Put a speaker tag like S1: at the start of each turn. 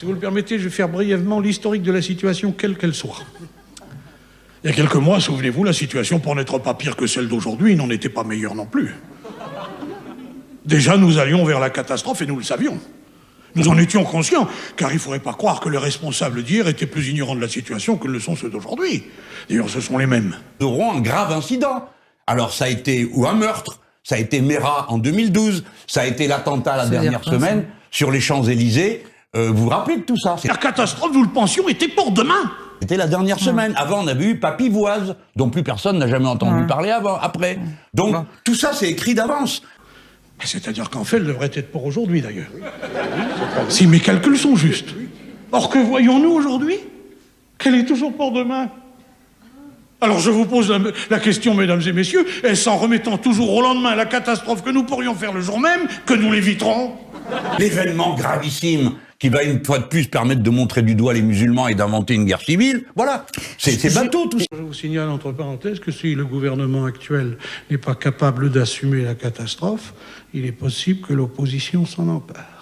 S1: Si vous le permettez, je vais faire brièvement l'historique de la situation, quelle qu'elle soit. Il y a quelques mois, souvenez-vous, la situation, pour n'être pas pire que celle d'aujourd'hui, n'en était pas meilleure non plus. Déjà, nous allions vers la catastrophe et nous le savions. Nous en étions conscients, car il ne faudrait pas croire que les responsables d'hier étaient plus ignorants de la situation que le sont ceux d'aujourd'hui. D'ailleurs, ce sont les mêmes.
S2: Nous aurons un grave incident. Alors, ça a été ou un meurtre, ça a été Mera en 2012, ça a été l'attentat la dernière semaine sur les Champs-Élysées. Vous vous rappelez de tout ça?
S1: La catastrophe, nous le pensions, était pour demain.
S2: C'était la dernière semaine. Avant, on avait eu Papivoise, dont plus personne n'a jamais entendu parler après. Donc, tout ça, c'est écrit d'avance.
S1: C'est-à-dire qu'en fait, elle devrait être pour aujourd'hui, d'ailleurs. Si mes calculs sont justes. Or, que voyons-nous aujourd'hui? Qu'elle est toujours pour demain. Alors, je vous pose la question, mesdames et messieurs, est-ce en remettant toujours au lendemain la catastrophe que nous pourrions faire le jour même que nous l'éviterons?
S2: L'événement gravissime qui va une fois de plus permettre de montrer du doigt les musulmans et d'inventer une guerre civile, voilà, c'est bateau tout ça.
S1: Je vous signale entre parenthèses que si le gouvernement actuel n'est pas capable d'assumer la catastrophe, il est possible que l'opposition s'en empare.